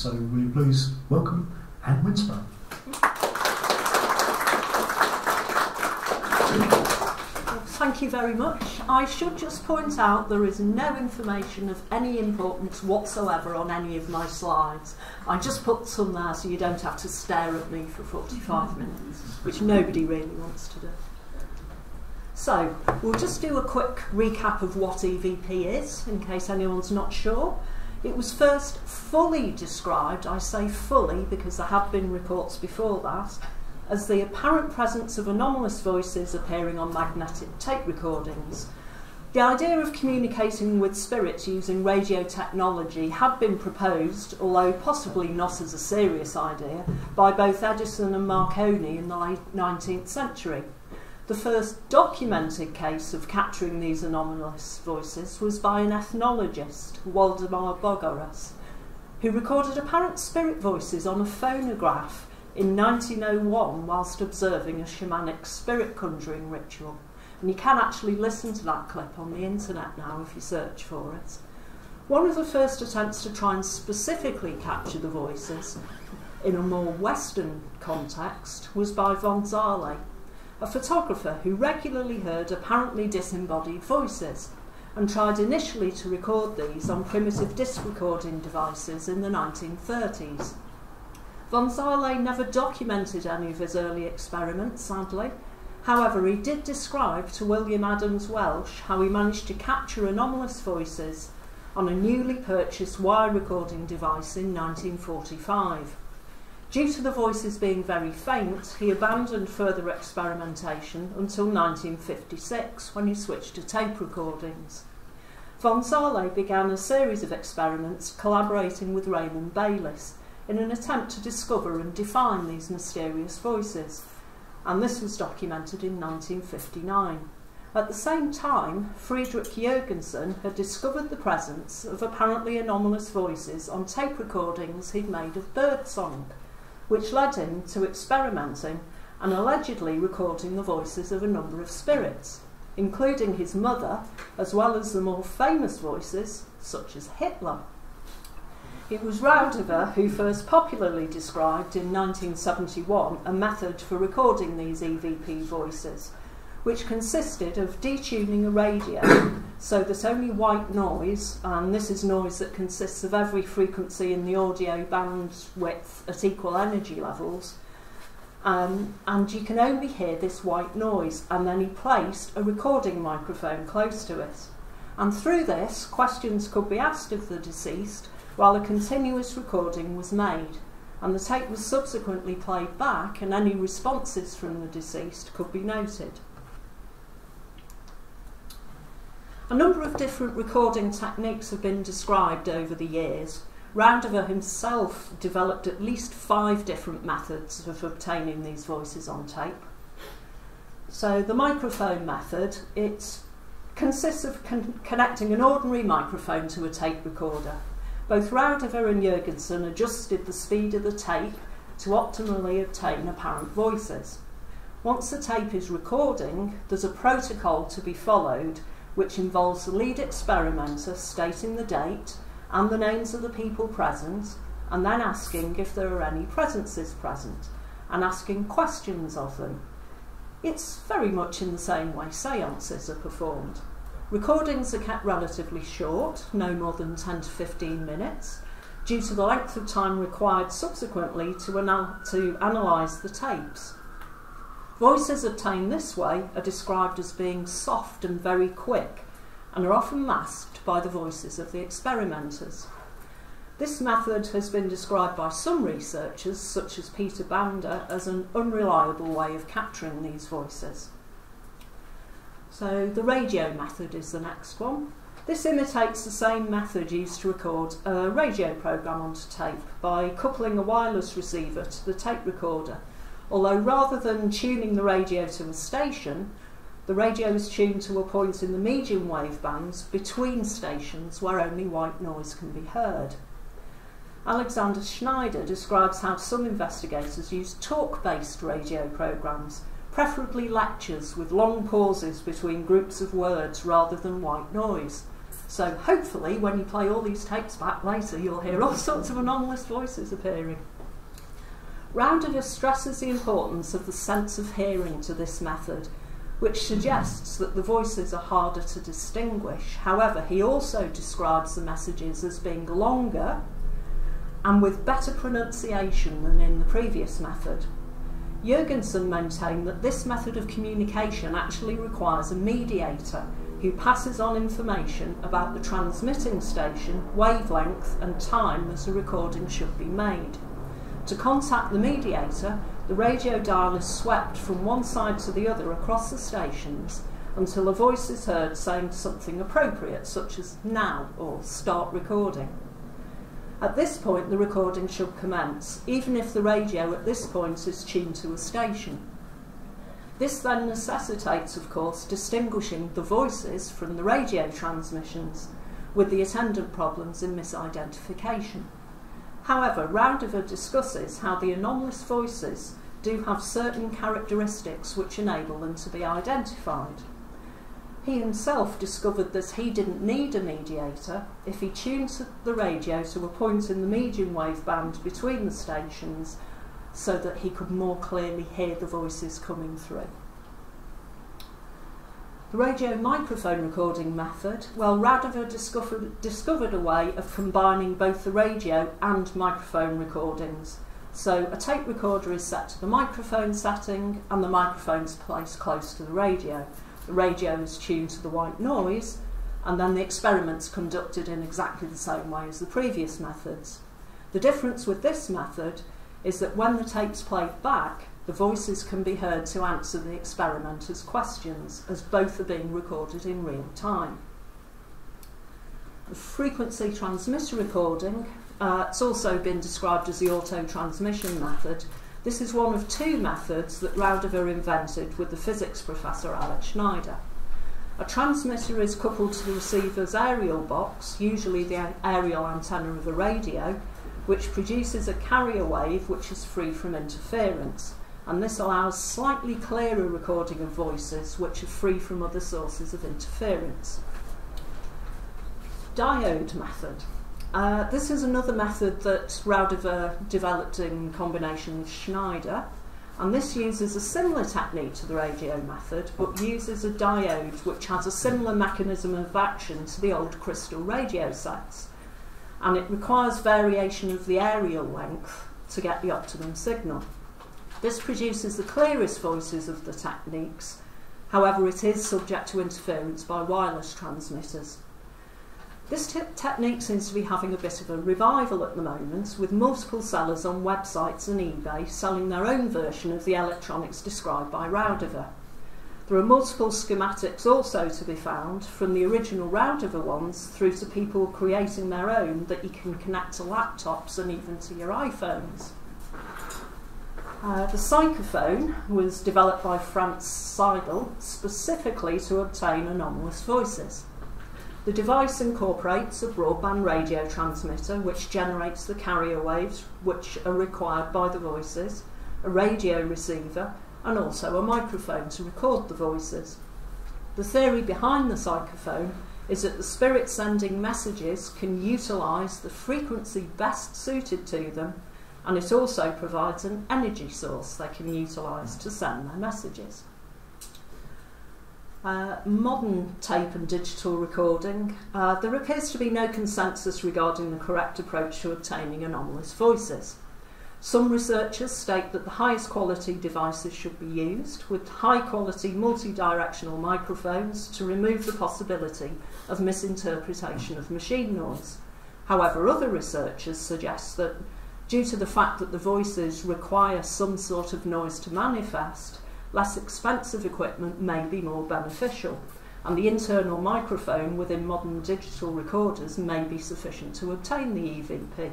So will you please welcome Anne Winsper. Thank you very much. I should just point out there is no information of any importance whatsoever on any of my slides. I just put some there so you don't have to stare at me for 45 minutes, which nobody really wants to do. So, we'll just do a quick recap of what EVP is, in case anyone's not sure. It was first fully described, I say fully because there have been reports before that, as the apparent presence of anomalous voices appearing on magnetic tape recordings. The idea of communicating with spirits using radio technology had been proposed, although possibly not as a serious idea, by both Edison and Marconi in the late 19th century. The first documented case of capturing these anomalous voices was by an ethnologist, Waldemar Bogaras, who recorded apparent spirit voices on a phonograph in 1901 whilst observing a shamanic spirit conjuring ritual. And you can actually listen to that clip on the internet now if you search for it. One of the first attempts to try and specifically capture the voices in a more Western context was by von Zale, a photographer who regularly heard apparently disembodied voices and tried initially to record these on primitive disc recording devices in the 1930s. Von Zale never documented any of his early experiments, sadly. However, he did describe to William Adams Welsh how he managed to capture anomalous voices on a newly purchased wire recording device in 1945. Due to the voices being very faint, he abandoned further experimentation until 1956, when he switched to tape recordings. Von Zale began a series of experiments collaborating with Raymond Bayliss in an attempt to discover and define these mysterious voices, and this was documented in 1959. At the same time, Friedrich Jürgensen had discovered the presence of apparently anomalous voices on tape recordings he'd made of birdsong, which led him to experimenting and allegedly recording the voices of a number of spirits, including his mother, as well as the more famous voices, such as Hitler. It was Raudive who first popularly described in 1971 a method for recording these EVP voices, which consisted of detuning a radio so that only white noise, and this is noise that consists of every frequency in the audio bandwidth at equal energy levels, and you can only hear this white noise, and then he placed a recording microphone close to it. And through this, questions could be asked of the deceased while a continuous recording was made, and the tape was subsequently played back and any responses from the deceased could be noted. A number of different recording techniques have been described over the years. Raudive himself developed at least 5 different methods of obtaining these voices on tape. So the microphone method, it consists of connecting an ordinary microphone to a tape recorder. Both Raudive and Jürgensen adjusted the speed of the tape to optimally obtain apparent voices. Once the tape is recording, there's a protocol to be followed which involves the lead experimenter stating the date and the names of the people present, and then asking if there are any presences present, and asking questions of them. It's very much in the same way seances are performed. Recordings are kept relatively short, no more than 10 to 15 minutes, due to the length of time required subsequently to analyse the tapes. Voices obtained this way are described as being soft and very quick, and are often masked by the voices of the experimenters. This method has been described by some researchers, such as Peter Bounder, as an unreliable way of capturing these voices. So the radio method is the next one. This imitates the same method used to record a radio programme onto tape by coupling a wireless receiver to the tape recorder, although rather than tuning the radio to a station, the radio is tuned to a point in the medium wave bands between stations where only white noise can be heard. Alexander Schneider describes how some investigators use talk-based radio programmes, preferably lectures with long pauses between groups of words rather than white noise. So hopefully when you play all these tapes back later, you'll hear all sorts of anomalous voices appearing. Roundiver stresses the importance of the sense of hearing to this method, which suggests that the voices are harder to distinguish. However, he also describes the messages as being longer and with better pronunciation than in the previous method. Jurgensen maintained that this method of communication actually requires a mediator who passes on information about the transmitting station, wavelength and time that a recording should be made. To contact the mediator, the radio dial is swept from one side to the other across the stations until a voice is heard saying something appropriate, such as now or start recording. At this point, the recording should commence, even if the radio at this point is tuned to a station. This then necessitates, of course, distinguishing the voices from the radio transmissions, with the attendant problems in misidentification. However, Roundiver discusses how the anomalous voices do have certain characteristics which enable them to be identified. He himself discovered that he didn't need a mediator if he tuned the radio to a point in the medium wave band between the stations so that he could more clearly hear the voices coming through. The radio microphone recording method, well, Roundiver discovered a way of combining both the radio and microphone recordings. So a tape recorder is set to the microphone setting and the microphone is placed close to the radio. The radio is tuned to the white noise, and then the experiment's conducted in exactly the same way as the previous methods. The difference with this method is that when the tape's played back, the voices can be heard to answer the experimenter's questions, as both are being recorded in real time. The frequency transmitter recording, it's also been described as the auto-transmission method. This is one of two methods that Roundiver invented with the physics professor Alex Schneider. A transmitter is coupled to the receiver's aerial box, usually the aerial antenna of a radio, which produces a carrier wave which is free from interference, and this allows slightly clearer recording of voices which are free from other sources of interference. Diode method. This is another method that Roundiver developed in combination with Schneider, and this uses a similar technique to the radio method, but uses a diode which has a similar mechanism of action to the old crystal radio sets, and it requires variation of the aerial length to get the optimum signal. This produces the clearest voices of the techniques, however it is subject to interference by wireless transmitters. This technique seems to be having a bit of a revival at the moment, with multiple sellers on websites and eBay selling their own version of the electronics described by Roundiver. There are multiple schematics also to be found, from the original Roundiver ones through to people creating their own that you can connect to laptops and even to your iPhones. The psychophone was developed by Franz Seidel specifically to obtain anomalous voices. The device incorporates a broadband radio transmitter which generates the carrier waves which are required by the voices, a radio receiver and also a microphone to record the voices. The theory behind the psychophone is that the spirit sending messages can utilise the frequency best suited to them, and it also provides an energy source they can utilise to send their messages. Modern tape and digital recording, there appears to be no consensus regarding the correct approach to obtaining anomalous voices. Some researchers state that the highest quality devices should be used, with high quality multi-directional microphones to remove the possibility of misinterpretation of machine noise. However, other researchers suggest that due to the fact that the voices require some sort of noise to manifest, less expensive equipment may be more beneficial, and the internal microphone within modern digital recorders may be sufficient to obtain the EVP.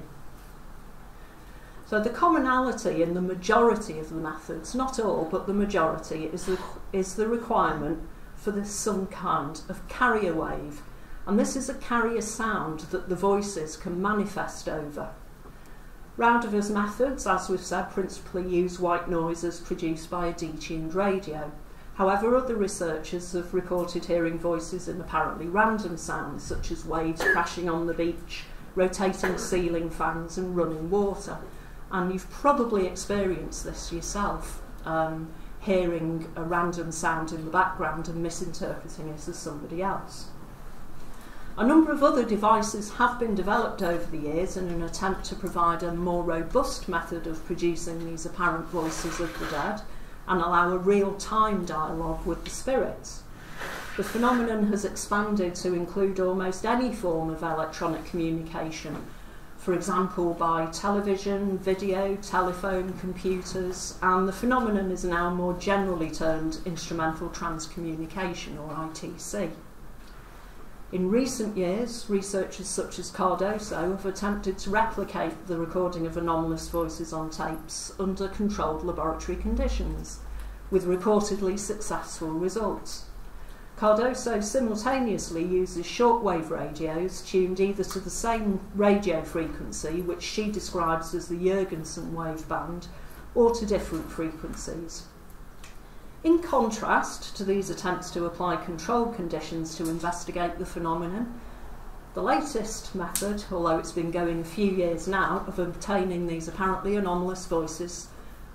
So the commonality in the majority of the methods, not all, but the majority, is the requirement for some kind of carrier wave, and this is a carrier sound that the voices can manifest over. Roundiver's methods, as we've said, principally use white noises produced by a detuned radio. However, other researchers have reported hearing voices in apparently random sounds, such as waves crashing on the beach, rotating ceiling fans and running water. And you've probably experienced this yourself, hearing a random sound in the background and misinterpreting it as somebody else. A number of other devices have been developed over the years in an attempt to provide a more robust method of producing these apparent voices of the dead and allow a real-time dialogue with the spirits. The phenomenon has expanded to include almost any form of electronic communication, for example by television, video, telephone, computers, and the phenomenon is now more generally termed instrumental transcommunication, or ITC. In recent years, researchers such as Cardoso have attempted to replicate the recording of anomalous voices on tapes under controlled laboratory conditions, with reportedly successful results. Cardoso simultaneously uses shortwave radios tuned either to the same radio frequency, which she describes as the Jurgensen waveband, or to different frequencies. In contrast to these attempts to apply controlled conditions to investigate the phenomenon, the latest method, although it's been going a few years now, of obtaining these apparently anomalous voices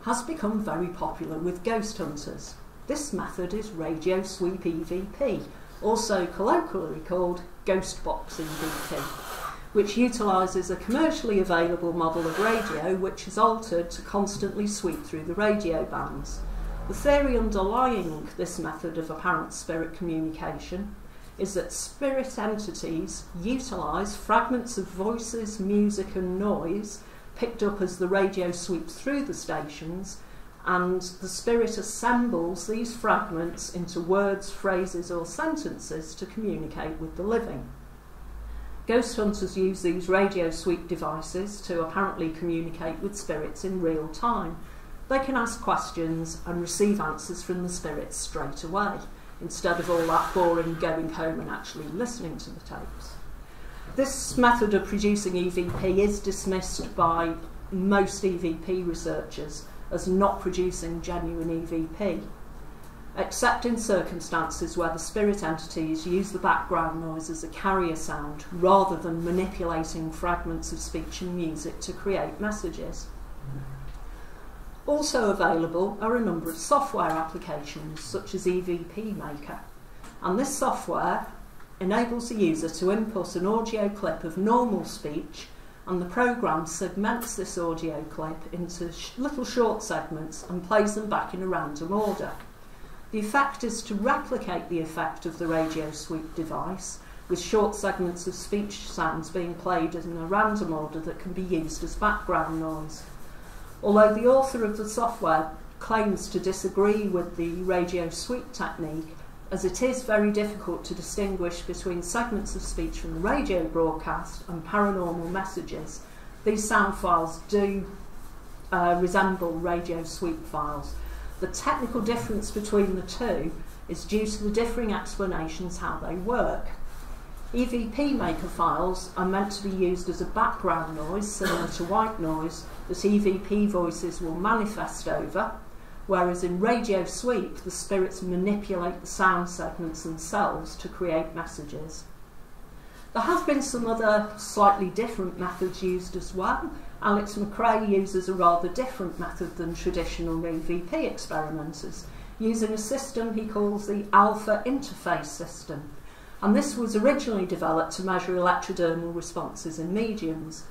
has become very popular with ghost hunters. This method is radio sweep EVP, also colloquially called ghost box EVP, which utilises a commercially available model of radio which is altered to constantly sweep through the radio bands. The theory underlying this method of apparent spirit communication is that spirit entities utilise fragments of voices, music and noise picked up as the radio sweeps through the stations, and the spirit assembles these fragments into words, phrases or sentences to communicate with the living. Ghost hunters use these radio sweep devices to apparently communicate with spirits in real time. They can ask questions and receive answers from the spirits straight away, instead of all that boring going home and actually listening to the tapes. This method of producing EVP is dismissed by most EVP researchers as not producing genuine EVP, except in circumstances where the spirit entities use the background noise as a carrier sound rather than manipulating fragments of speech and music to create messages. Also available are a number of software applications such as EVP Maker, and this software enables the user to input an audio clip of normal speech, and the program segments this audio clip into little short segments and plays them back in a random order. The effect is to replicate the effect of the radio sweep device, with short segments of speech sounds being played in a random order that can be used as background noise. Although the author of the software claims to disagree with the radio sweep technique, as it is very difficult to distinguish between segments of speech from the radio broadcast and paranormal messages, these sound files do resemble radio sweep files. The technical difference between the two is due to the differing explanations how they work. EVP Maker files are meant to be used as a background noise, similar to white noise, that EVP voices will manifest over, whereas in radio sweep the spirits manipulate the sound segments themselves to create messages. There have been some other slightly different methods used as well. Alex McRae uses a rather different method than traditional EVP experimenters, using a system he calls the alpha interface system. And this was originally developed to measure electrodermal responses in mediums.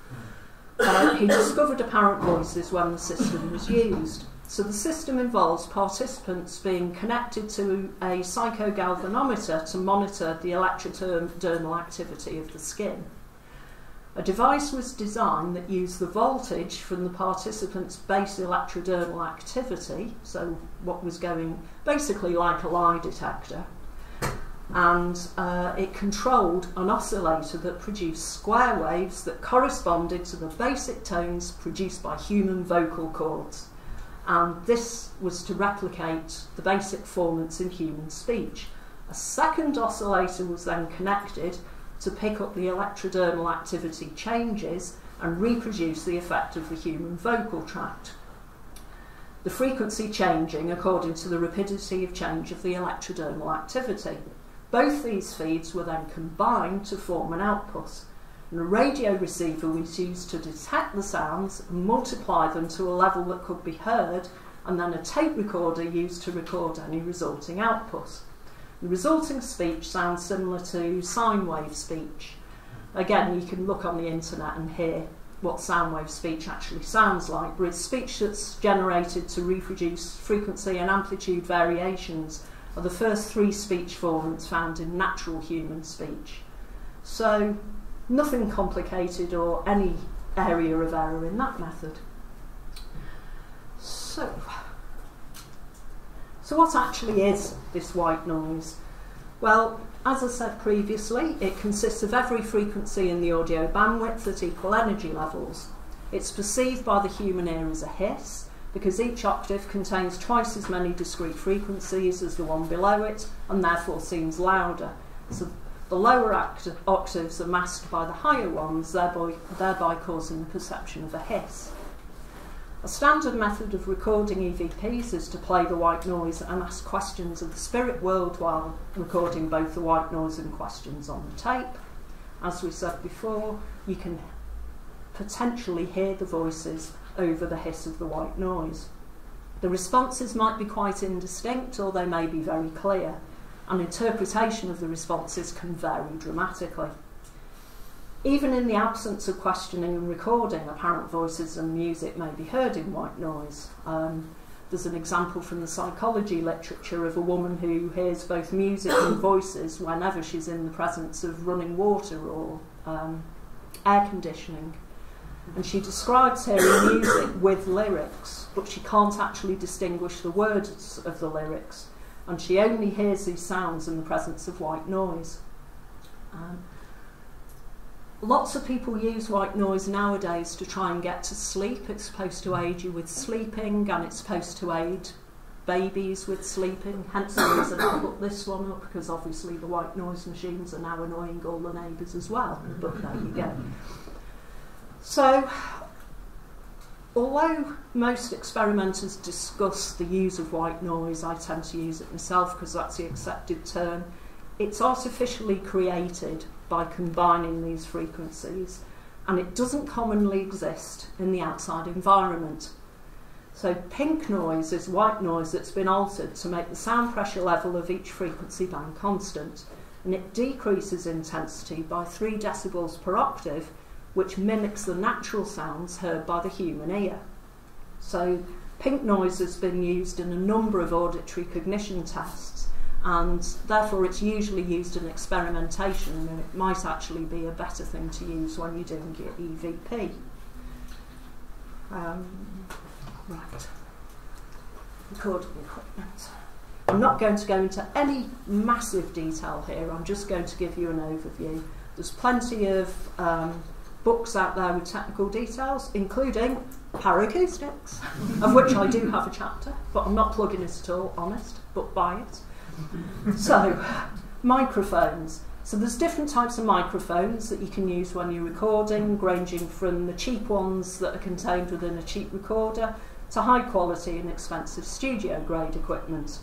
He discovered apparent voices when the system was used. So the system involves participants being connected to a psychogalvanometer to monitor the electrodermal activity of the skin. A device was designed that used the voltage from the participants' base electrodermal activity, so what was going basically like a lie detector, and it controlled an oscillator that produced square waves that corresponded to the basic tones produced by human vocal cords. And this was to replicate the basic formants in human speech. A second oscillator was then connected to pick up the electrodermal activity changes and reproduce the effect of the human vocal tract. the frequency changing according to the rapidity of change of the electrodermal activity. Both these feeds were then combined to form an output, and a radio receiver was used to detect the sounds and multiply them to a level that could be heard, and then a tape recorder used to record any resulting output. The resulting speech sounds similar to sine wave speech. Again, you can look on the internet and hear what sound wave speech actually sounds like, but it's speech that's generated to reproduce frequency and amplitude variations are the first three speech forms found in natural human speech. So nothing complicated or any area of error in that method. So what actually is this white noise? Well, as I said previously, it consists of every frequency in the audio bandwidth at equal energy levels. It's perceived by the human ear as a hiss, because each octave contains twice as many discrete frequencies as the one below it, and therefore seems louder. So the lower octaves are masked by the higher ones, thereby causing the perception of a hiss. A standard method of recording EVPs is to play the white noise and ask questions of the spirit world while recording both the white noise and questions on the tape. As we said before, you can potentially hear the voices over the hiss of the white noise. The responses might be quite indistinct, or they may be very clear, and interpretation of the responses can vary dramatically. Even in the absence of questioning and recording, apparent voices and music may be heard in white noise. There's an example from the psychology literature of a woman who hears both music and voices whenever she's in the presence of running water or air conditioning. And she describes hearing music with lyrics, but she can't actually distinguish the words of the lyrics, and she only hears these sounds in the presence of white noise. Lots of people use white noise nowadays to try and get to sleep. It's supposed to aid you with sleeping, and it's supposed to aid babies with sleeping. Hence the reason I put this one up, because obviously the white noise machines are now annoying all the neighbours as well. But there you go. So, although most experimenters discuss the use of white noise, I tend to use it myself because that's the accepted term. It's artificially created by combining these frequencies, and it doesn't commonly exist in the outside environment. So pink noise is white noise that's been altered to make the sound pressure level of each frequency band constant, and it decreases intensity by 3 decibels per octave, which mimics the natural sounds heard by the human ear. So pink noise has been used in a number of auditory cognition tests, and therefore it's usually used in experimentation, and it might actually be a better thing to use when you're doing your EVP. Right. Recording equipment. I'm not going to go into any massive detail here, I'm just going to give you an overview. There's plenty of books out there with technical details, including Paracoustics, of which I do have a chapter, but I'm not plugging it at all, honest, but buy it. So, microphones. So there's different types of microphones that you can use when you're recording, ranging from the cheap ones that are contained within a cheap recorder to high quality and expensive studio grade equipment.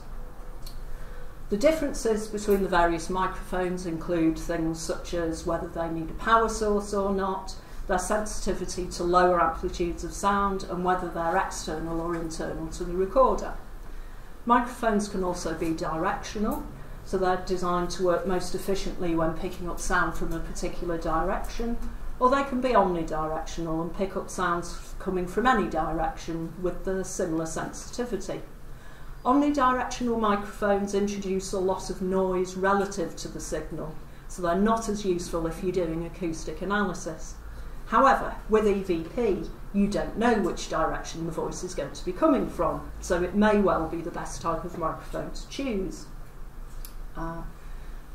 The differences between the various microphones include things such as whether they need a power source or not, their sensitivity to lower amplitudes of sound, and whether they're external or internal to the recorder. Microphones can also be directional, so they're designed to work most efficiently when picking up sound from a particular direction, or they can be omnidirectional and pick up sounds coming from any direction with the similar sensitivity. Omnidirectional microphones introduce a lot of noise relative to the signal, so they're not as useful if you're doing acoustic analysis. However, with EVP, you don't know which direction the voice is going to be coming from, so it may well be the best type of microphone to choose.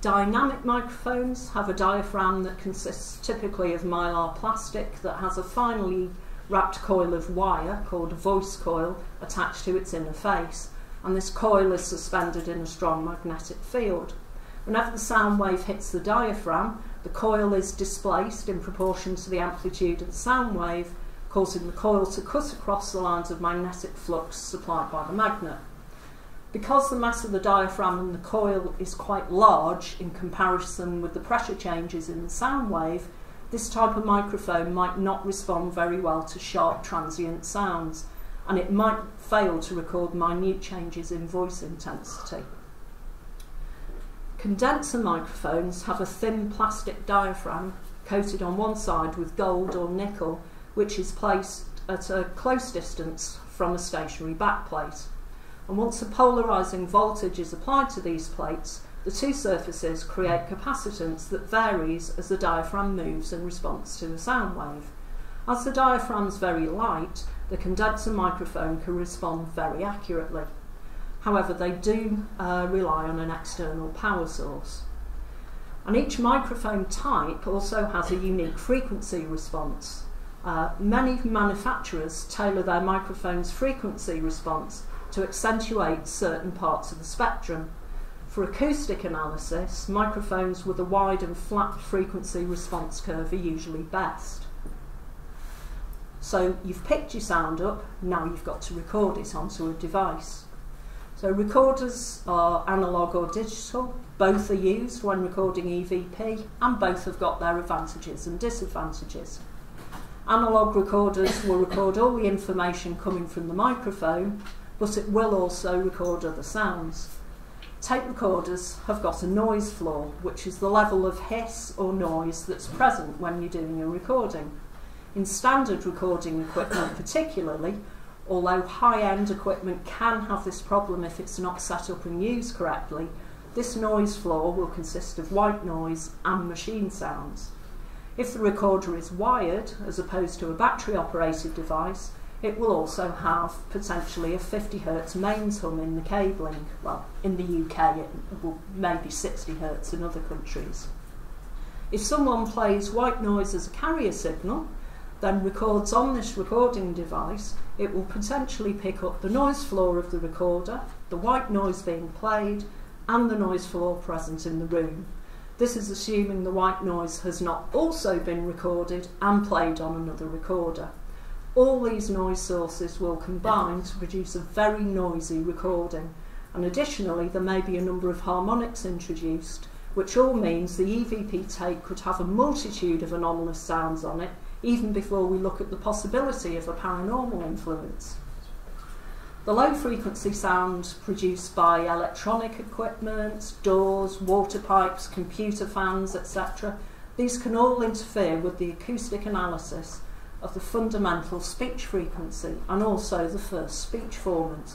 Dynamic microphones have a diaphragm that consists typically of mylar plastic that has a finely wrapped coil of wire called a voice coil attached to its inner face, and this coil is suspended in a strong magnetic field. Whenever the sound wave hits the diaphragm, the coil is displaced in proportion to the amplitude of the sound wave, causing the coil to cut across the lines of magnetic flux supplied by the magnet. Because the mass of the diaphragm and the coil is quite large in comparison with the pressure changes in the sound wave, this type of microphone might not respond very well to sharp transient sounds, and it might fail to record minute changes in voice intensity. Condenser microphones have a thin plastic diaphragm coated on one side with gold or nickel, which is placed at a close distance from a stationary backplate. And once a polarising voltage is applied to these plates, the two surfaces create capacitance that varies as the diaphragm moves in response to a sound wave. As the diaphragm is very light, the condenser microphone can respond very accurately. However, they do rely on an external power source. And each microphone type also has a unique frequency response. Many manufacturers tailor their microphone's frequency response to accentuate certain parts of the spectrum. For acoustic analysis, microphones with a wide and flat frequency response curve are usually best. So you've picked your sound up, now you've got to record it onto a device. So recorders are analogue or digital, both are used when recording EVP, and both have got their advantages and disadvantages. Analogue recorders will record all the information coming from the microphone, but it will also record other sounds. Tape recorders have got a noise floor, which is the level of hiss or noise that's present when you're doing a recording. In standard recording equipment particularly, although high-end equipment can have this problem if it's not set up and used correctly, this noise floor will consist of white noise and machine sounds. If the recorder is wired, as opposed to a battery-operated device, it will also have potentially a 50 Hz mains hum in the cabling. Well, in the UK it will maybe 60 Hz in other countries. If someone plays white noise as a carrier signal, then records on this recording device, it will potentially pick up the noise floor of the recorder, the white noise being played, and the noise floor present in the room. This is assuming the white noise has not also been recorded and played on another recorder. All these noise sources will combine to produce a very noisy recording, and additionally there may be a number of harmonics introduced, which all means the EVP tape could have a multitude of anomalous sounds on it, even before we look at the possibility of a paranormal influence. The low frequency sound produced by electronic equipment, doors, water pipes, computer fans, etc., these can all interfere with the acoustic analysis of the fundamental speech frequency and also the first speech formant.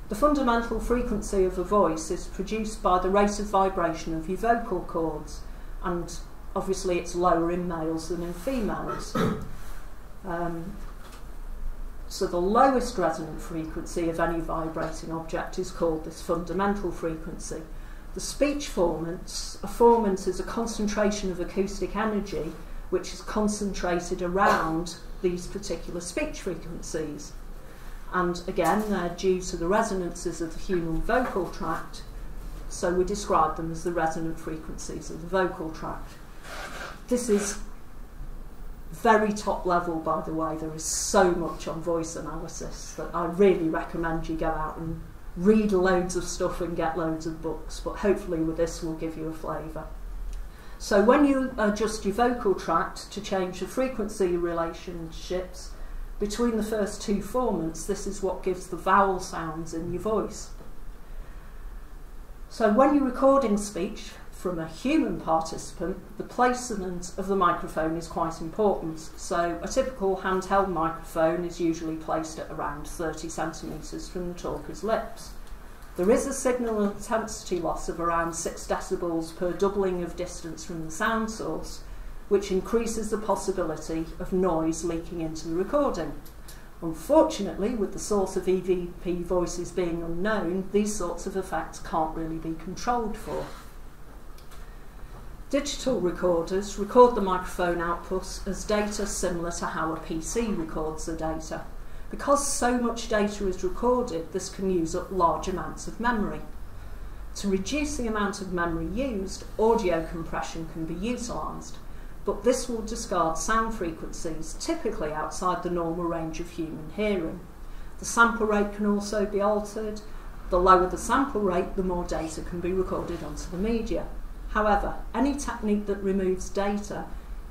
The fundamental frequency of a voice is produced by the rate of vibration of your vocal cords, and obviously it's lower in males than in females. So the lowest resonant frequency of any vibrating object is called this fundamental frequency. The speech formants, a formant is a concentration of acoustic energy which is concentrated around these particular speech frequencies. And again, they're due to the resonances of the human vocal tract, so we describe them as the resonant frequencies of the vocal tract. This is very top level, by the way. There is so much on voice analysis that I really recommend you go out and read loads of stuff and get loads of books, but hopefully with this we'll give you a flavour. So when you adjust your vocal tract to change the frequency relationships between the first two formants, this is what gives the vowel sounds in your voice. So when you're recording speech from a human participant, the placement of the microphone is quite important. So a typical handheld microphone is usually placed at around 30 centimetres from the talker's lips. There is a signal intensity loss of around 6 decibels per doubling of distance from the sound source, which increases the possibility of noise leaking into the recording. Unfortunately, with the source of EVP voices being unknown, these sorts of effects can't really be controlled for. Digital recorders record the microphone outputs as data similar to how a PC records the data. Because so much data is recorded, this can use up large amounts of memory. To reduce the amount of memory used, audio compression can be utilised. but this will discard sound frequencies typically outside the normal range of human hearing. The sample rate can also be altered. The lower the sample rate, the more data can be recorded onto the media. However, any technique that removes data,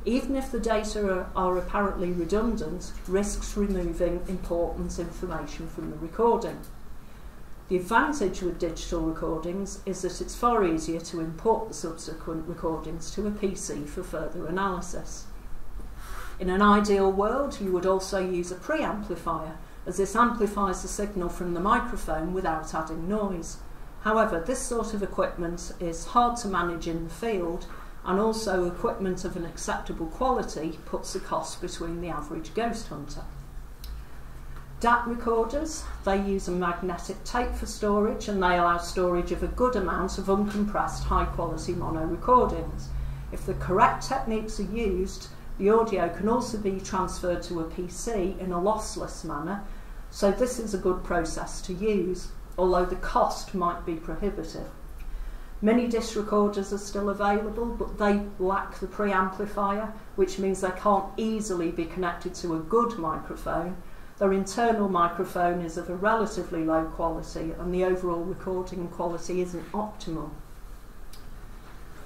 even if the data are apparently redundant, risks removing important information from the recording. The advantage with digital recordings is that it's far easier to import the subsequent recordings to a PC for further analysis. In an ideal world, you would also use a preamplifier, as this amplifies the signal from the microphone without adding noise. However, this sort of equipment is hard to manage in the field, and also equipment of an acceptable quality puts the cost between the average ghost hunter. DAT recorders, they use a magnetic tape for storage, and they allow storage of a good amount of uncompressed high quality mono recordings. If the correct techniques are used, the audio can also be transferred to a PC in a lossless manner, so this is a good process to use, although the cost might be prohibitive. Many disc recorders are still available, but they lack the preamplifier, which means they can't easily be connected to a good microphone. Their internal microphone is of a relatively low quality, and the overall recording quality isn't optimal.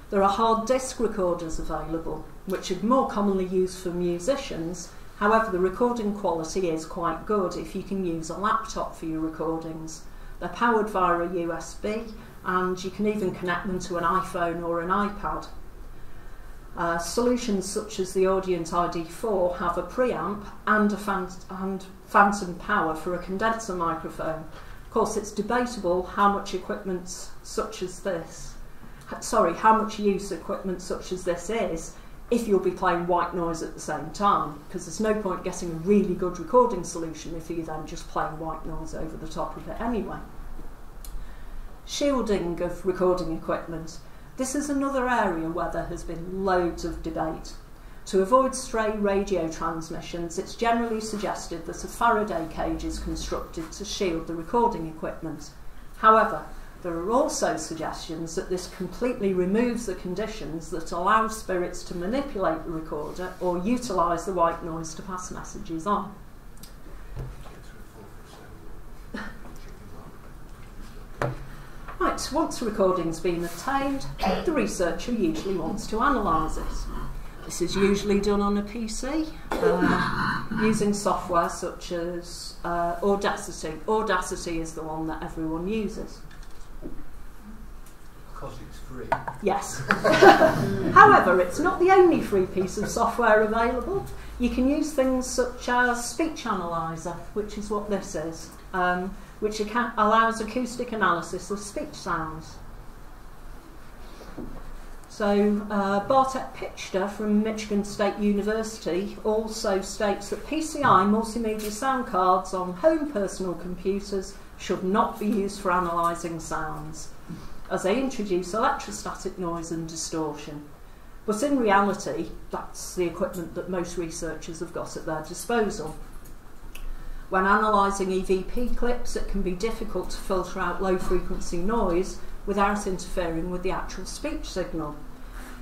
There are hard disk recorders available, which are more commonly used for musicians. However, the recording quality is quite good if you can use a laptop for your recordings. They're powered via a USB, and you can even connect them to an iPhone or an iPad. Solutions such as the Audient ID4 have a preamp and a phantom power for a condenser microphone. Of course, it's debatable how much equipment such as this, how much use equipment such as this is if you'll be playing white noise at the same time, because there's no point getting a really good recording solution if you're then just playing white noise over the top of it anyway. Shielding of recording equipment. This is another area where there has been loads of debate. To avoid stray radio transmissions, it's generally suggested that a Faraday cage is constructed to shield the recording equipment. However, there are also suggestions that this completely removes the conditions that allow spirits to manipulate the recorder or utilise the white noise to pass messages on. Right, once a recording's been obtained, the researcher usually wants to analyse it. This is usually done on a PC using software such as Audacity. Audacity is the one that everyone uses. Because it's free. Yes. However, it's not the only free piece of software available. You can use things such as Speech Analyzer, which is what this is, which allows acoustic analysis of speech sounds. So Bartek Pichta from Michigan State University also states that PCI multimedia sound cards on home personal computers should not be used for analysing sounds, as they introduce electrostatic noise and distortion. But in reality, that's the equipment that most researchers have got at their disposal. When analysing EVP clips, it can be difficult to filter out low frequency noise without interfering with the actual speech signal.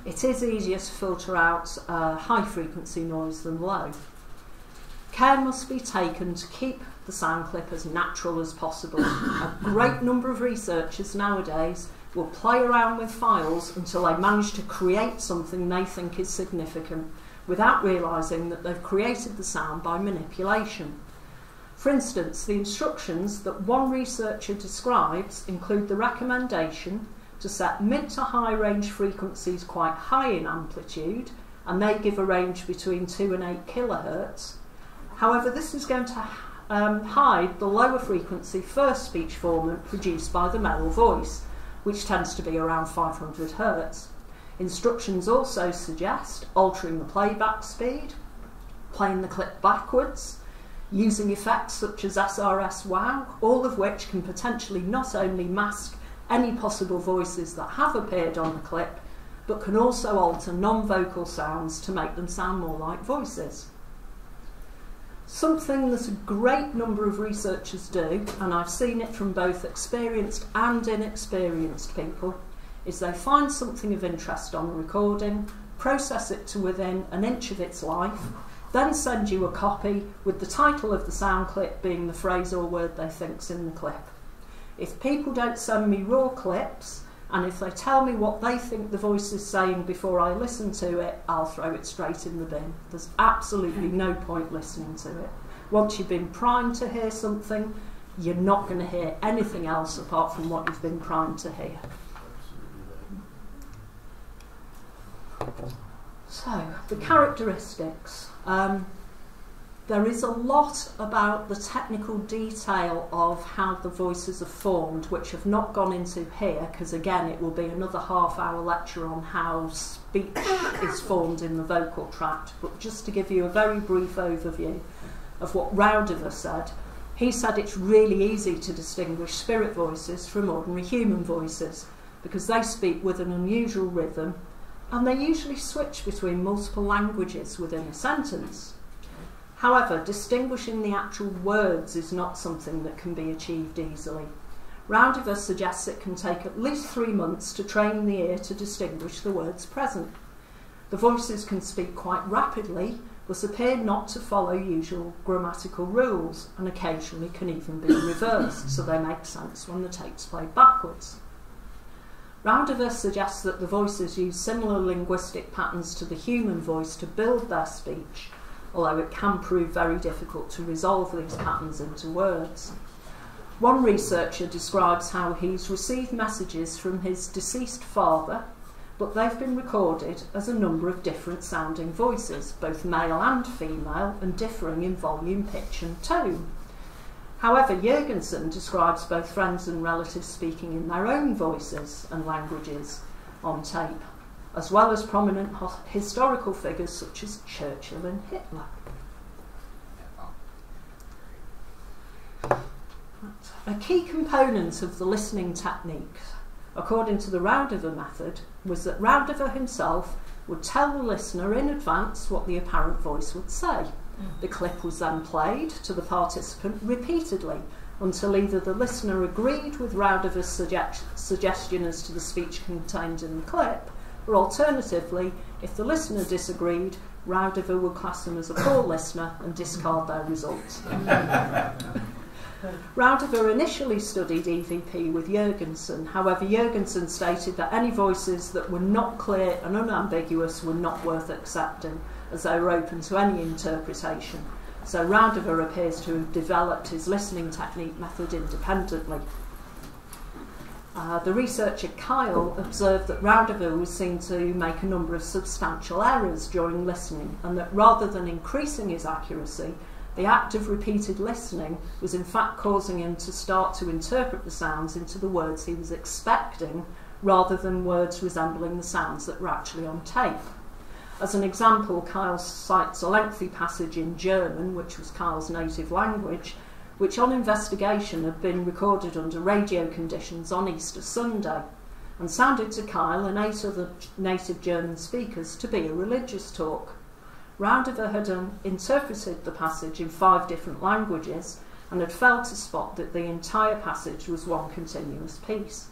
It is easier to filter out high frequency noise than low. Care must be taken to keep the sound clip as natural as possible. A great number of researchers nowadays will play around with files until they manage to create something they think is significant, without realising that they've created the sound by manipulation. For instance, the instructions that one researcher describes include the recommendation to set mid to high range frequencies quite high in amplitude, and they give a range between 2 and 8 kilohertz. However, this is going to hide the lower frequency first speech formant produced by the male voice, which tends to be around 500 hertz. Instructions also suggest altering the playback speed, playing the clip backwards, using effects such as SRS wow, all of which can potentially not only mask any possible voices that have appeared on the clip, but can also alter non-vocal sounds to make them sound more like voices. Something that a great number of researchers do, and I've seen it from both experienced and inexperienced people, is they find something of interest on a recording, process it to within an inch of its life, then send you a copy with the title of the sound clip being the phrase or word they think's in the clip. If people don't send me raw clips, and if they tell me what they think the voice is saying before I listen to it, I'll throw it straight in the bin. There's absolutely no point listening to it. Once you've been primed to hear something, you're not going to hear anything else apart from what you've been primed to hear. So, the characteristics. There is a lot about the technical detail of how the voices are formed, which have not gone into here, because again it will be another half-hour lecture on how speech is formed in the vocal tract. But just to give you a very brief overview of what Raudiver said, he said it's really easy to distinguish spirit voices from ordinary human voices, because they speak with an unusual rhythm, and they usually switch between multiple languages within a sentence. However, distinguishing the actual words is not something that can be achieved easily. Raudiver suggests it can take at least 3 months to train the ear to distinguish the words present. The voices can speak quite rapidly, but appear not to follow usual grammatical rules, and occasionally can even be reversed, so they make sense when the tape's played backwards. Raudiver suggests that the voices use similar linguistic patterns to the human voice to build their speech, although it can prove very difficult to resolve these patterns into words. One researcher describes how he's received messages from his deceased father, but they've been recorded as a number of different sounding voices, both male and female, and differing in volume, pitch and tone. However, Jurgensen describes both friends and relatives speaking in their own voices and languages on tape, as well as prominent historical figures such as Churchill and Hitler. A key component of the listening technique, according to the Raudiver method, was that Raudiver himself would tell the listener in advance what the apparent voice would say. The clip was then played to the participant repeatedly until either the listener agreed with Raudiver's suggestion as to the speech contained in the clip, or alternatively, if the listener disagreed, Raudiver would class them as a poor listener and discard their results. Raudiver initially studied EVP with Jurgensen. However, Jurgensen stated that any voices that were not clear and unambiguous were not worth accepting, as they were open to any interpretation. So Raudiver appears to have developed his listening technique method independently. The researcher Kyle observed that Raudiver was seen to make a number of substantial errors during listening, and that rather than increasing his accuracy, the act of repeated listening was in fact causing him to start to interpret the sounds into the words he was expecting, rather than words resembling the sounds that were actually on tape. As an example, Kyle cites a lengthy passage in German, which was Kyle's native language, which on investigation had been recorded under radio conditions on Easter Sunday, and sounded to Kyle and 8 other native German speakers to be a religious talk. Raudiver had interpreted the passage in 5 different languages and had failed to spot that the entire passage was one continuous piece.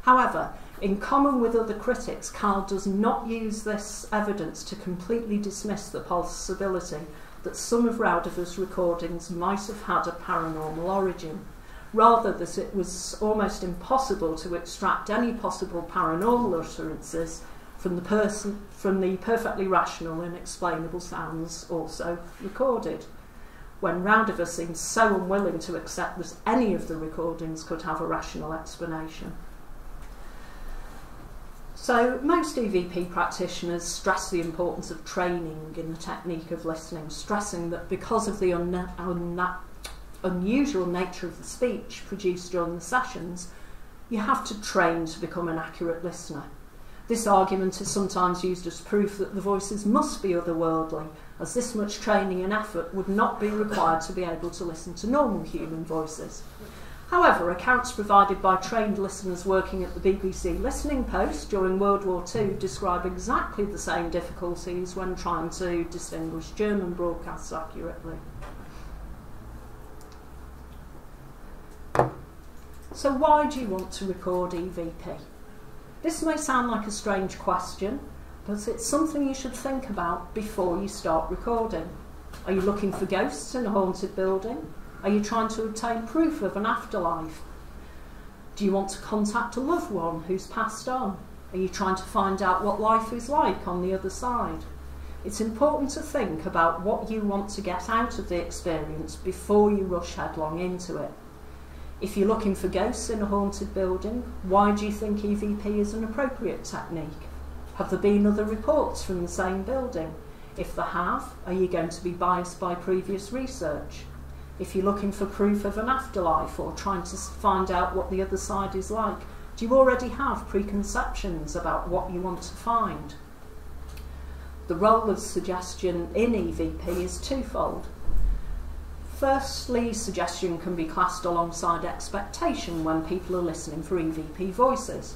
However, in common with other critics, Kyle does not use this evidence to completely dismiss the possibility that some of Raudiver's recordings might have had a paranormal origin, rather that it was almost impossible to extract any possible paranormal utterances from the perfectly rational and explainable sounds also recorded, when Raudiver seems so unwilling to accept that any of the recordings could have a rational explanation. So most EVP practitioners stress the importance of training in the technique of listening, stressing that because of the unusual nature of the speech produced during the sessions, you have to train to become an accurate listener. This argument is sometimes used as proof that the voices must be otherworldly, as this much training and effort would not be required to be able to listen to normal human voices. However, accounts provided by trained listeners working at the BBC Listening Post during World War II describe exactly the same difficulties when trying to distinguish German broadcasts accurately. So why do you want to record EVP? This may sound like a strange question, but it's something you should think about before you start recording. Are you looking for ghosts in a haunted building? Are you trying to obtain proof of an afterlife? Do you want to contact a loved one who's passed on? Are you trying to find out what life is like on the other side? It's important to think about what you want to get out of the experience before you rush headlong into it. If you're looking for ghosts in a haunted building, why do you think EVP is an appropriate technique? Have there been other reports from the same building? If there have, are you going to be biased by previous research? If you're looking for proof of an afterlife or trying to find out what the other side is like, do you already have preconceptions about what you want to find? The role of suggestion in EVP is twofold. Firstly, suggestion can be classed alongside expectation when people are listening for EVP voices.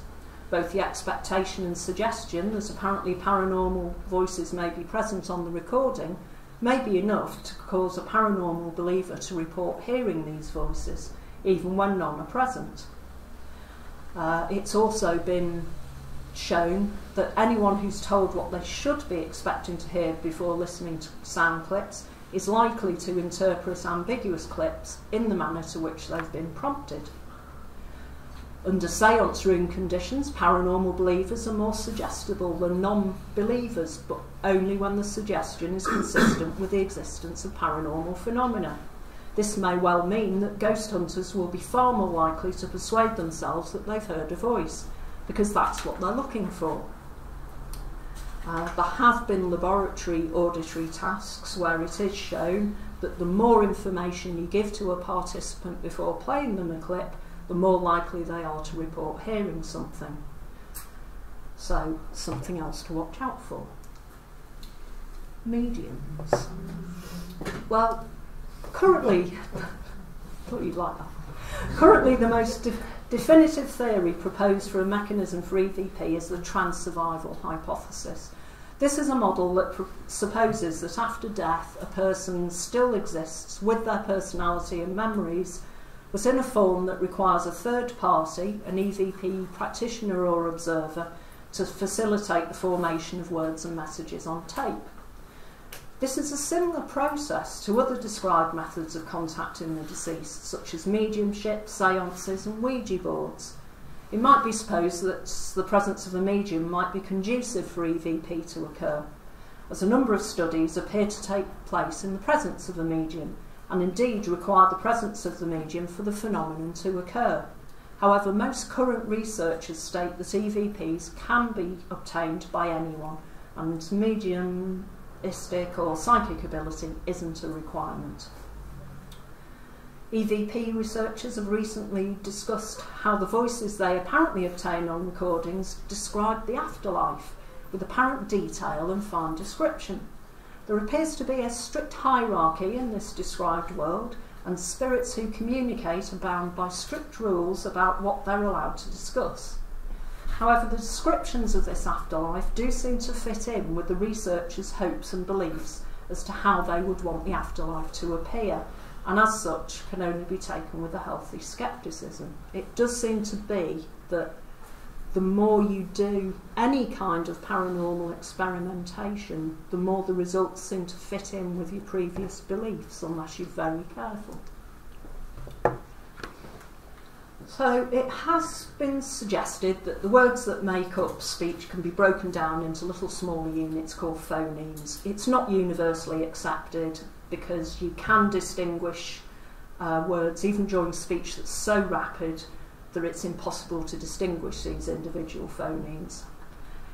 Both the expectation and suggestion that apparently paranormal voices may be present on the recording may be enough to cause a paranormal believer to report hearing these voices, even when none are present. It's also been shown that anyone who's told what they should be expecting to hear before listening to sound clips is likely to interpret ambiguous clips in the manner to which they've been prompted. Under seance room conditions, paranormal believers are more suggestible than non-believers, but only when the suggestion is consistent with the existence of paranormal phenomena. This may well mean that ghost hunters will be far more likely to persuade themselves that they've heard a voice, because that's what they're looking for. There have been laboratory auditory tasks where it is shown that the more information you give to a participant before playing them a clip, the more likely they are to report hearing something. So, something else to watch out for. Mediums. Well, currently, thought you'd like that. Currently, the most definitive theory proposed for a mechanism for EVP is the trans-survival hypothesis. This is a model that supposes that after death, a person still exists with their personality and memories, but in a form that requires a third party, an EVP practitioner or observer, to facilitate the formation of words and messages on tape. This is a similar process to other described methods of contacting the deceased, such as mediumship, seances and Ouija boards. It might be supposed that the presence of a medium might be conducive for EVP to occur, as a number of studies appear to take place in the presence of a medium, and indeed require the presence of the medium for the phenomenon to occur. However, most current researchers state that EVPs can be obtained by anyone, and mediumistic or psychic ability isn't a requirement. EVP researchers have recently discussed how the voices they apparently obtain on recordings describe the afterlife with apparent detail and fine description. There appears to be a strict hierarchy in this described world, and spirits who communicate are bound by strict rules about what they're allowed to discuss. However, the descriptions of this afterlife do seem to fit in with the researchers' hopes and beliefs as to how they would want the afterlife to appear, and as such can only be taken with a healthy scepticism. It does seem to be that the more you do any kind of paranormal experimentation, the more the results seem to fit in with your previous beliefs, unless you're very careful. So it has been suggested that the words that make up speech can be broken down into little smaller units called phonemes. It's not universally accepted because you can distinguish words even during speech that's so rapid that it's impossible to distinguish these individual phonemes.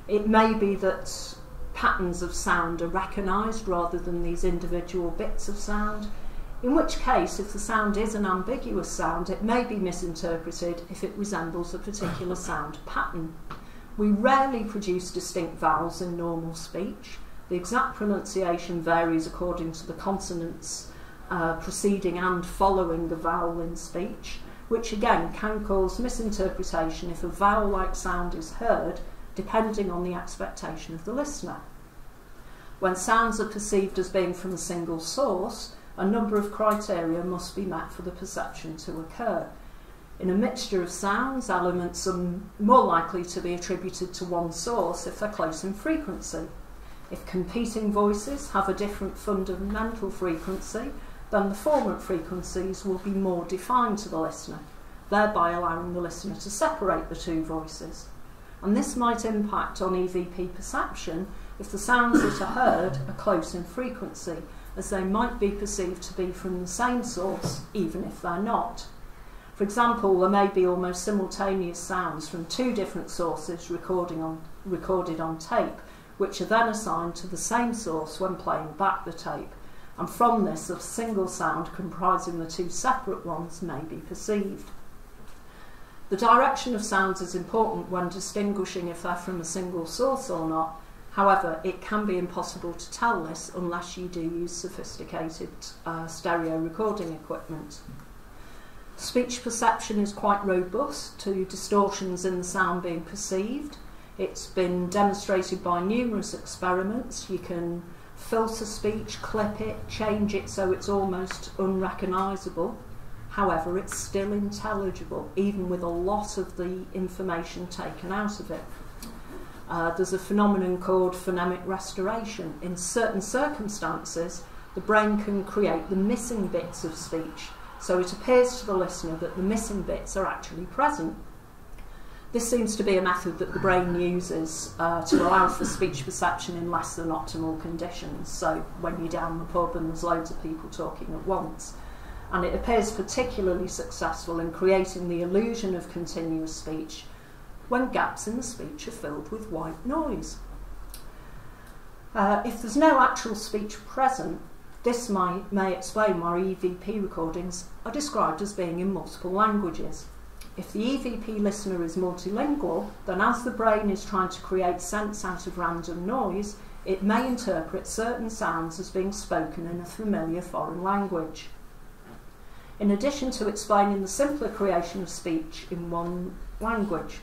It may be that patterns of sound are recognised rather than these individual bits of sound, in which case, if the sound is an ambiguous sound, it may be misinterpreted if it resembles a particular sound pattern. We rarely produce distinct vowels in normal speech. The exact pronunciation varies according to the consonants preceding and following the vowel in speech, which again can cause misinterpretation if a vowel-like sound is heard, depending on the expectation of the listener. When sounds are perceived as being from a single source, a number of criteria must be met for the perception to occur. In a mixture of sounds, elements are more likely to be attributed to one source if they're close in frequency. If competing voices have a different fundamental frequency, then the formant frequencies will be more defined to the listener, thereby allowing the listener to separate the two voices. And this might impact on EVP perception if the sounds that are heard are close in frequency, as they might be perceived to be from the same source, even if they're not. For example, there may be almost simultaneous sounds from two different sources recorded on tape, which are then assigned to the same source when playing back the tape, and from this a single sound comprising the two separate ones may be perceived. The direction of sounds is important when distinguishing if they're from a single source or not. However, it can be impossible to tell this unless you do use sophisticated stereo recording equipment. Speech perception is quite robust to distortions in the sound being perceived. It's been demonstrated by numerous experiments. You can filter speech, clip it, change it so it's almost unrecognisable. However, it's still intelligible, even with a lot of the information taken out of it. There's a phenomenon called phonemic restoration. In certain circumstances, the brain can create the missing bits of speech, so it appears to the listener that the missing bits are actually present. This seems to be a method that the brain uses to allow for speech perception in less than optimal conditions, so when you're down the pub and there's loads of people talking at once. And it appears particularly successful in creating the illusion of continuous speech when gaps in the speech are filled with white noise. If there's no actual speech present, this may explain why EVP recordings are described as being in multiple languages. If the EVP listener is multilingual, then as the brain is trying to create sense out of random noise, it may interpret certain sounds as being spoken in a familiar foreign language. In addition to explaining the simpler creation of speech in one language,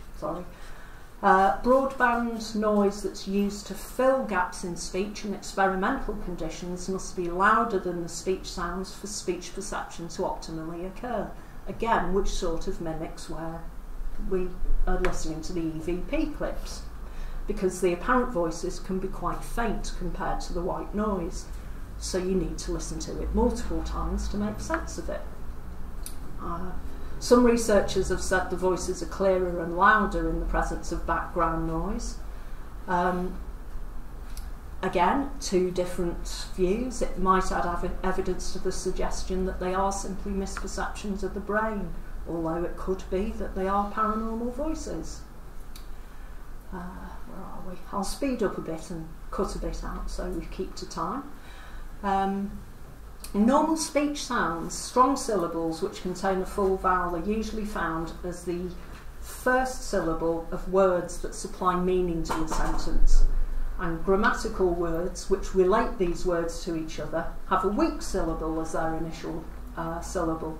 broadband noise that's used to fill gaps in speech in experimental conditions must be louder than the speech sounds for speech perception to optimally occur. Again, which sort of mimics where we are listening to the EVP clips, because the apparent voices can be quite faint compared to the white noise, so you need to listen to it multiple times to make sense of it. Some researchers have said the voices are clearer and louder in the presence of background noise. Again, two different views. It might add evidence to the suggestion that they are simply misperceptions of the brain, although it could be that they are paranormal voices. Where are we? I'll speed up a bit and cut a bit out so we keep to time. In normal speech sounds, strong syllables which contain a full vowel are usually found as the first syllable of words that supply meaning to a sentence, and grammatical words which relate these words to each other have a weak syllable as their initial syllable.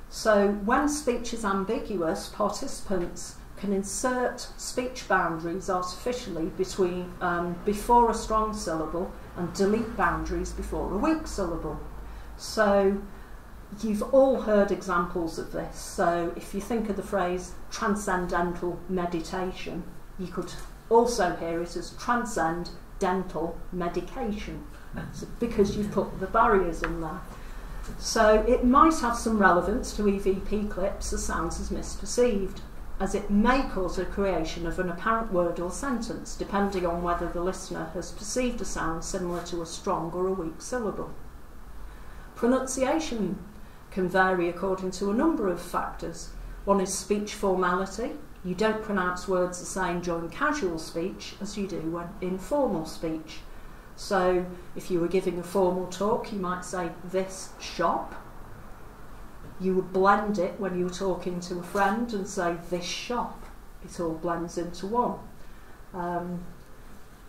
So when speech is ambiguous, participants can insert speech boundaries artificially before a strong syllable and delete boundaries before a weak syllable. So you've all heard examples of this. So if you think of the phrase transcendental meditation, you could also hear it as transcendental medication, because you've put the barriers in there. So it might have some relevance to EVP clips as sounds as misperceived, as it may cause a creation of an apparent word or sentence, depending on whether the listener has perceived a sound similar to a strong or a weak syllable. Pronunciation can vary according to a number of factors. One is speech formality. You don't pronounce words the same during casual speech as you do when in formal speech. So if you were giving a formal talk, you might say this shop. You would blend it when you were talking to a friend and say this shop. It all blends into one.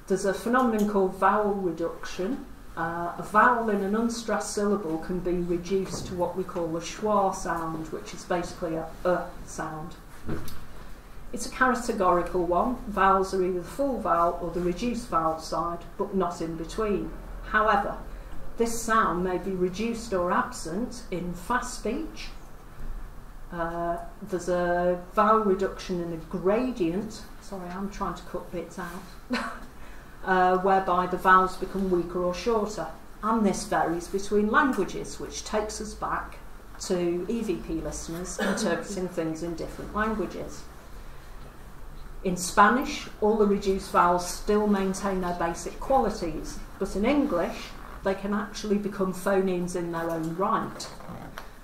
There's a phenomenon called vowel reduction. A vowel in an unstressed syllable can be reduced to what we call a schwa sound, which is basically a sound. It's a categorical one. Vowels are either the full vowel or the reduced vowel side, but not in between. However, this sound may be reduced or absent in fast speech, There's a vowel reduction in a gradient. Sorry, I'm trying to cut bits out. Whereby the vowels become weaker or shorter. And this varies between languages, which takes us back to EVP listeners interpreting things in different languages. In Spanish, all the reduced vowels still maintain their basic qualities, but in English, they can actually become phonemes in their own right.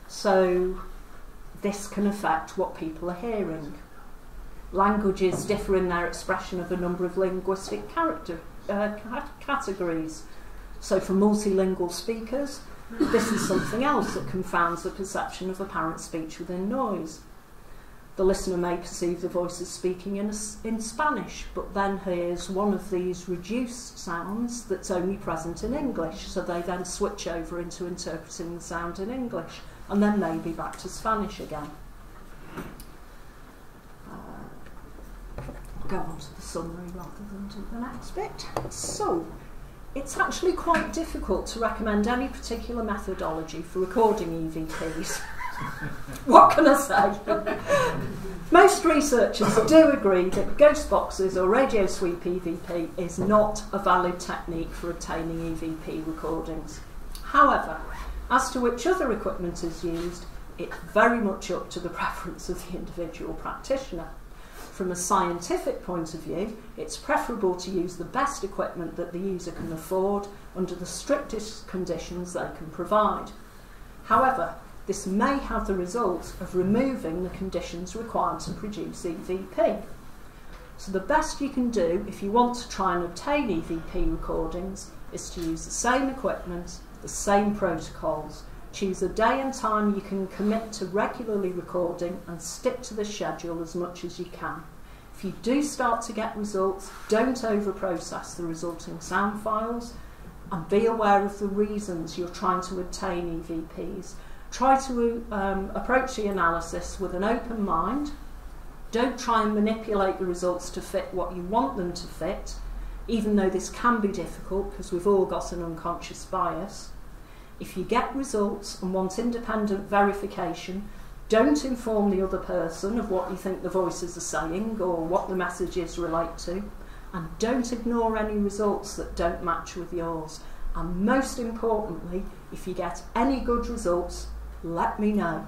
So this can affect what people are hearing. Languages differ in their expression of a number of linguistic categories. So for multilingual speakers, this is something else that confounds the perception of apparent speech within noise. The listener may perceive the voice as speaking in Spanish, but then hears one of these reduced sounds that's only present in English, so they then switch over into interpreting the sound in English, and then maybe back to Spanish again. Go on to the summary rather than do the next bit. So, it's actually quite difficult to recommend any particular methodology for recording EVPs. What can I say? Most researchers do agree that ghost boxes or radio sweep EVP is not a valid technique for obtaining EVP recordings. However, as to which other equipment is used, it's very much up to the preference of the individual practitioner. From a scientific point of view, it's preferable to use the best equipment that the user can afford under the strictest conditions they can provide. However, this may have the result of removing the conditions required to produce EVP. So the best you can do if you want to try and obtain EVP recordings is to use the same equipment, the same protocols. Choose a day and time you can commit to regularly recording and stick to the schedule as much as you can. If you do start to get results, don't over-process the resulting sound files and be aware of the reasons you're trying to obtain EVPs. Try to approach the analysis with an open mind. Don't try and manipulate the results to fit what you want them to fit, even though this can be difficult because we've all got an unconscious bias. If you get results and want independent verification, don't inform the other person of what you think the voices are saying or what the messages relate to, and don't ignore any results that don't match with yours. And most importantly, if you get any good results, let me know.